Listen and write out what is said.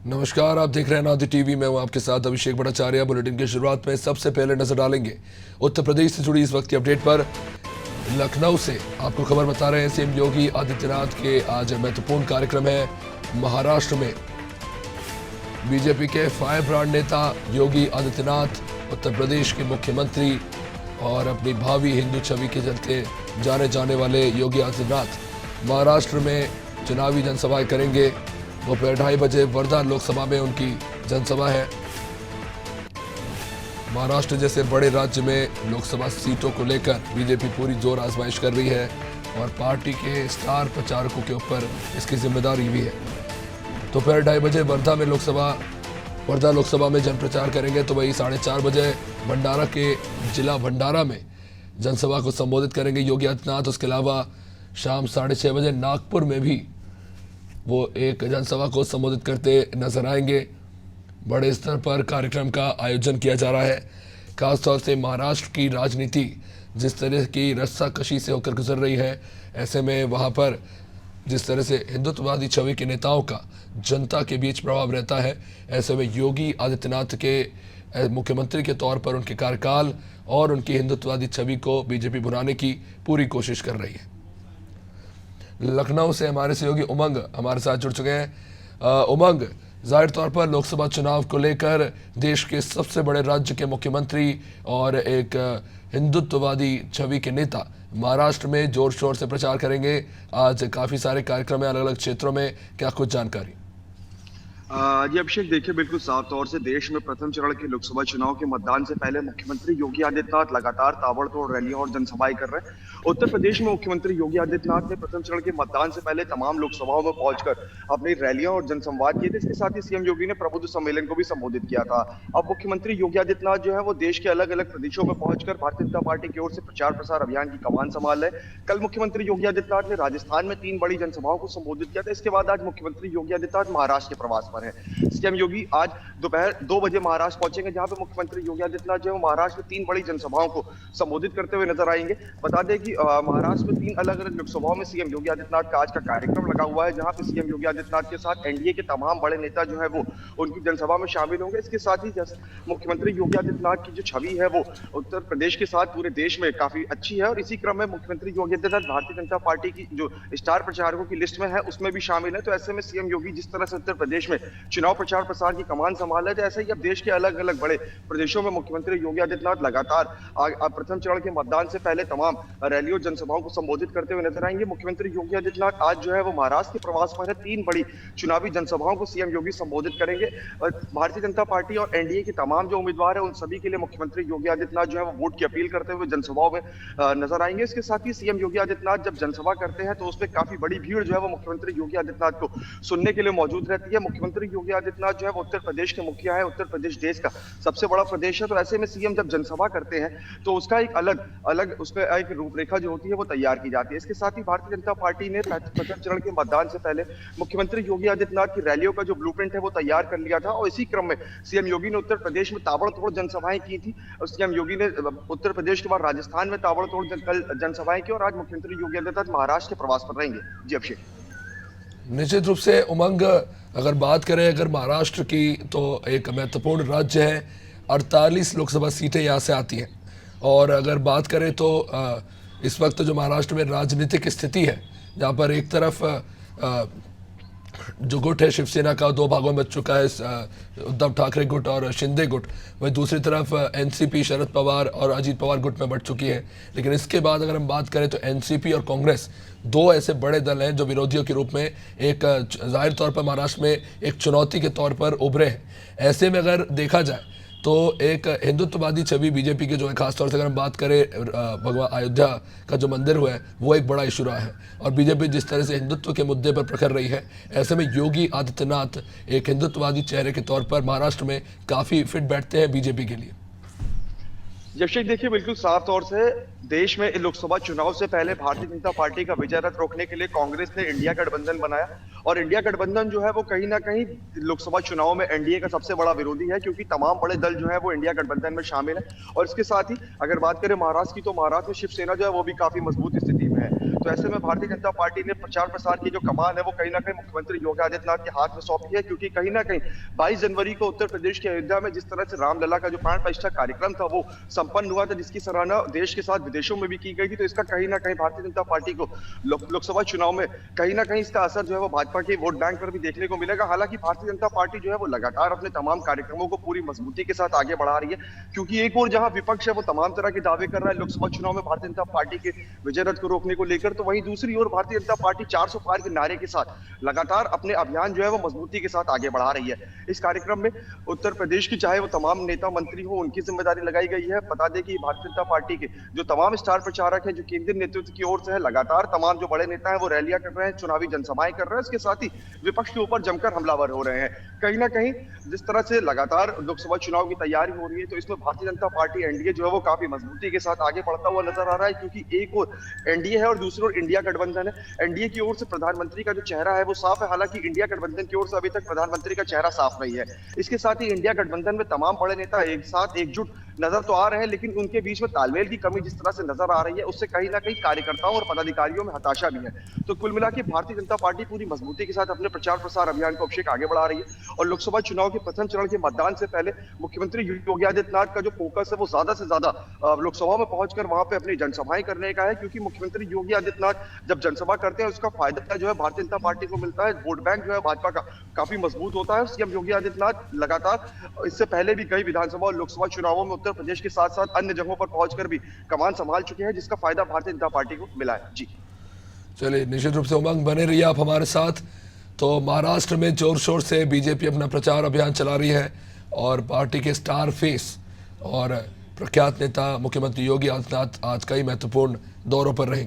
नमस्कार, आप देख रहे हैं नादी टीवी। मैं हूं आपके साथ अभिषेक भट्टाचार्य। बुलेटिन की शुरुआत में सबसे पहले नजर डालेंगे उत्तर प्रदेश से जुड़ी इस वक्त की अपडेट पर। लखनऊ से आपको खबर बता रहे हैं, सीएम योगी आदित्यनाथ के आज महत्वपूर्ण कार्यक्रम है। महाराष्ट्र में बीजेपी के फायर ब्रांड नेता योगी आदित्यनाथ, उत्तर प्रदेश के मुख्यमंत्री और अपनी भावी हिंदू छवि के चलते जाने जाने वाले योगी आदित्यनाथ महाराष्ट्र में चुनावी जनसभाएं करेंगे। दोपहर 2:30 बजे वर्धा लोकसभा में उनकी जनसभा है। महाराष्ट्र जैसे बड़े राज्य में लोकसभा सीटों को लेकर बीजेपी पूरी जोर आजमाइश कर रही है और पार्टी के स्टार प्रचारकों के ऊपर इसकी जिम्मेदारी भी है। दोपहर 2:30 बजे वर्धा लोकसभा में जन प्रचार करेंगे, तो वही 4:30 बजे भंडारा के जिला भंडारा में जनसभा को संबोधित करेंगे योगी आदित्यनाथ। उसके अलावा शाम 6:30 बजे नागपुर में भी वो एक जनसभा को संबोधित करते नजर आएंगे। बड़े स्तर पर कार्यक्रम का आयोजन किया जा रहा है। खासतौर से महाराष्ट्र की राजनीति जिस तरह की रस्साकशी से होकर गुजर रही है, ऐसे में वहाँ पर जिस तरह से हिंदुत्ववादी छवि के नेताओं का जनता के बीच प्रभाव रहता है, ऐसे में योगी आदित्यनाथ के मुख्यमंत्री के तौर पर उनके कार्यकाल और उनकी हिंदुत्ववादी छवि को बीजेपी भुनाने की पूरी कोशिश कर रही है। लखनऊ से हमारे सहयोगी उमंग हमारे साथ जुड़ चुके हैं। उमंग, जाहिर तौर पर लोकसभा चुनाव को लेकर देश के सबसे बड़े राज्य के मुख्यमंत्री और एक हिंदुत्ववादी छवि के नेता महाराष्ट्र में जोर शोर से प्रचार करेंगे। आज काफ़ी सारे कार्यक्रम हैं अलग अलग क्षेत्रों में, क्या कुछ जानकारी? जी अभिषेक, देखिए बिल्कुल साफ तौर से देश में प्रथम चरण के लोकसभा चुनाव के मतदान से पहले मुख्यमंत्री योगी आदित्यनाथ लगातार ताबड़तोड़ रैलियां और जनसभाएं कर रहे हैं। उत्तर प्रदेश में मुख्यमंत्री योगी आदित्यनाथ ने प्रथम चरण के मतदान से पहले तमाम लोकसभाओं में पहुंचकर अपनी रैलियां और जनसंवाद किए थे। इसके साथ ही सीएम योगी ने प्रबुद्ध सम्मेलन को भी संबोधित किया था। अब मुख्यमंत्री योगी आदित्यनाथ जो है वो देश के अलग अलग प्रदेशों में पहुंचकर भारतीय जनता पार्टी की ओर से प्रचार प्रसार अभियान की कमान संभाल रहे। कल मुख्यमंत्री योगी आदित्यनाथ ने राजस्थान में 3 बड़ी जनसभाओं को संबोधित किया था। इसके बाद आज मुख्यमंत्री योगी आदित्यनाथ महाराष्ट्र के प्रवास पर है। सीएम योगी आज दोपहर 2 बजे महाराष्ट्र पहुंचेंगे, जहां पे मुख्यमंत्री योगी आदित्यनाथ जो है महाराष्ट्र में 3 बड़ी जनसभाओं को संबोधित करते हुए नजर आएंगे। बता दें कि महाराष्ट्र में 3 अलग अलग लोकसभाओं में सीएम योगी आदित्यनाथ का आज का कार्यक्रम लगा हुआ है, जहां पे सीएम योगी आदित्यनाथ के साथ एनडीए के तमाम बड़े नेता जो है वो उनकी जनसभा में शामिल होंगे। इसके साथ ही मुख्यमंत्री योगी आदित्यनाथ की जो छवि है वो उत्तर प्रदेश के साथ पूरे देश में काफी अच्छी है और इसी क्रम में मुख्यमंत्री योगी आदित्यनाथ भारतीय जनता पार्टी की जो स्टार प्रचारकों की लिस्ट में है उसमें भी शामिल है। तो ऐसे में सीएम योगी जिस तरह से उत्तर प्रदेश में चुनाव प्रचार प्रसार की कमान संभाला है, ऐसे ही अब देश के अलग अलग बड़े प्रदेशों में मुख्यमंत्री योगी आदित्यनाथ लगातार प्रथम चरण के मतदान से पहले तमाम रैलियों जनसभाओं को संबोधित करते हुए नजर आएंगे। मुख्यमंत्री योगी आदित्यनाथ आज जो है वो महाराष्ट्र के प्रवास पर है। 3 बड़ी चुनावी जनसभाओं को सीएम योगी संबोधित करेंगे और भारतीय जनता पार्टी और एनडीए के तमाम जो उम्मीदवार है उन सभी के लिए मुख्यमंत्री योगी आदित्यनाथ जो है वो वोट की अपील करते हुए जनसभाओं में नजर आएंगे। इसके साथ ही सीएम योगी आदित्यनाथ जब जनसभा करते हैं तो उसमें काफी बड़ी भीड़ जो है वो मुख्यमंत्री योगी आदित्यनाथ को सुनने के लिए मौजूद रहती है। मुख्यमंत्री योगी आदित्यनाथ जो है उत्तर प्रदेश के मुखिया है। उत्तर प्रदेश देश का सबसे बड़ा प्रदेश है, तो ऐसे में सीएम जब जनसभा करते हैं तो उसका एक अलग उसमें एक रूपरेखा जो होती है वो तैयार की जाती है। इसके साथ ही भारतीय जनता पार्टी ने प्रथम चरण के मतदान से पहले मुख्यमंत्री योगी आदित्यनाथ की रैलियों का जो ब्लूप्रिंट है वो तैयार कर लिया था और इसी क्रम में सीएम योगी ने उत्तर प्रदेश में ताबड़तोड़ जनसभाएं की थी और सीएम योगी ने उत्तर प्रदेश के बाद राजस्थान में ताबड़तोड़ जनसभाएं की और आज मुख्यमंत्री योगी आदित्यनाथ महाराष्ट्र के प्रवास पर रहेंगे। जी अभिषेक। निश्चित रूप से उमंग, अगर बात करें अगर महाराष्ट्र की, तो एक महत्वपूर्ण राज्य है। 48 लोकसभा सीटें यहाँ से आती हैं और अगर बात करें तो इस वक्त जो महाराष्ट्र में राजनीतिक स्थिति है, जहाँ पर एक तरफ जो गुट है शिवसेना का 2 भागों में बच चुका है, उद्धव ठाकरे गुट और शिंदे गुट, वही दूसरी तरफ एनसीपी शरद पवार और अजीत पवार गुट में बढ़ चुकी है। लेकिन इसके बाद अगर हम बात करें तो एनसीपी और कांग्रेस 2 ऐसे बड़े दल हैं जो विरोधियों के रूप में एक जाहिर तौर पर महाराष्ट्र में एक चुनौती के तौर पर उभरे हैं। ऐसे में अगर देखा जाए तो एक हिंदुत्ववादी छवि बीजेपी के जो है, खासतौर से अगर हम बात करें भगवान अयोध्या का जो मंदिर हुआ है वो एक बड़ा इशू रहा है और बीजेपी जिस तरह से हिंदुत्व के मुद्दे पर प्रखर रही है, ऐसे में योगी आदित्यनाथ एक हिंदुत्ववादी चेहरे के तौर पर महाराष्ट्र में काफ़ी फिट बैठते हैं बीजेपी के लिए। जबशेख, देखिए बिल्कुल साफ तौर से देश में लोकसभा चुनाव से पहले भारतीय जनता पार्टी का विजय रथ रोकने के लिए कांग्रेस ने इंडिया गठबंधन बनाया और इंडिया गठबंधन जो है वो कहीं ना कहीं लोकसभा चुनाव में एनडीए का सबसे बड़ा विरोधी है, क्योंकि तमाम बड़े दल जो है वो इंडिया गठबंधन में शामिल है। और इसके साथ ही अगर बात करें महाराष्ट्र की, तो महाराष्ट्र में शिवसेना जो है वो भी काफी मजबूत स्थिति में है। तो ऐसे में भारतीय जनता पार्टी ने प्रचार प्रसार की जो कमान है वो कहीं ना कहीं मुख्यमंत्री योगी आदित्यनाथ के हाथ में सौंपी है, क्योंकि कहीं ना कहीं 22 जनवरी को उत्तर प्रदेश के अयोध्या में जिस तरह से रामलला का जो प्राण प्रतिष्ठा कार्यक्रम था वो संपन्न हुआ था, जिसकी सराहना देश के साथ विदेशों में भी की गई थी, तो इसका कहीं ना कहीं भारतीय जनता पार्टी को लोकसभा चुनाव में कहीं ना कहीं इसका असर जो है वो भाजपा के वोट बैंक पर भी देखने को मिलेगा। हालांकि भारतीय जनता पार्टी जो है वो लगातार अपने तमाम कार्यक्रमों को पूरी मजबूती के साथ आगे बढ़ा रही है, क्योंकि एक और जहां विपक्ष है वो तमाम तरह के दावे कर रहा है लोकसभा चुनाव में भारतीय जनता पार्टी के विजय रथ को रोकने को लेकर, तो वहीं दूसरी ओर भारतीय जनता पार्टी 400 पार के नारे के साथ लगातार अपने अभियान जो है वो मजबूती के साथ आगे बढ़ा रही है। इस कार्यक्रम में उत्तर प्रदेश की चाहे वो तमाम नेता मंत्री हो, उनकी जिम्मेदारी लगाई गई है। बता दें कि भारतीय जनता पार्टी के जो तमाम स्टार प्रचारक हैं, जो केंद्रीय नेतृत्व की ओर से है, लगातार तमाम जो बड़े नेता हैं वो रैलियां कर रहे हैं, चुनावी जनसभाएं कर रहे हैं, इसके साथ ही विपक्ष के ऊपर जमकर हमलावर हो रहे हैं। कहीं ना कहीं जिस तरह से लगातार लोकसभा चुनाव की तैयारी हो रही है, तो इसमें भारतीय जनता पार्टी एनडीए जो है वो काफी मजबूती के साथ आगे बढ़ता हुआ नजर आ रहा है, क्योंकि एक और एनडीए है और दूसरी ओर इंडिया गठबंधन है। एनडीए की ओर से प्रधानमंत्री का जो चेहरा है वो साफ है, हालांकि इंडिया गठबंधन की ओर से अभी तक प्रधानमंत्री का चेहरा साफ नहीं है। इसके साथ ही इंडिया गठबंधन में तमाम बड़े नेता एक साथ एकजुट नजर तो आ रहे हैं, लेकिन उनके बीच में तालमेल की कमी जिस तरह से नजर आ रही है, उससे कहीं ना कहीं कार्यकर्ताओं और पदाधिकारियों में हताशा भी है। तो कुल मिला के भारतीय जनता पार्टी पूरी मजबूती के साथ अपने प्रचार प्रसार अभियान को अभिषेक आगे बढ़ा रही है, और लोकसभा चुनाव के प्रथम चरण के मतदान से पहले मुख्यमंत्री योगी आदित्यनाथ का जो फोकस है वो ज्यादा से ज्यादा लोकसभा में पहुंचकर वहां पे अपनी जनसभाएं करने का है, क्योंकि मुख्यमंत्री योगी आदित्यनाथ जब जनसभा करते हैं उसका फायदा जो है भारतीय जनता पार्टी को मिलता है, वोट बैंक जो है भाजपा का काफी मजबूत होता है। सीएम योगी आदित्यनाथ लगातार इससे पहले भी कई विधानसभा और लोकसभा चुनावों में उत्तर प्रदेश के साथ साथ अन्य जगहों पर पहुंचकर भी कमान संभाल चुके हैं, जिसका फायदा भारतीय जनता पार्टी को मिला है। जी चलिए, निश्चित रूप से उमंग बने रहिए आप हमारे साथ। तो महाराष्ट्र में जोर शोर से बीजेपी अपना प्रचार अभियान चला रही है और पार्टी के स्टार फेस और प्रख्यात नेता मुख्यमंत्री योगी आदित्यनाथ आज कई महत्वपूर्ण दौरों पर रहेंगे।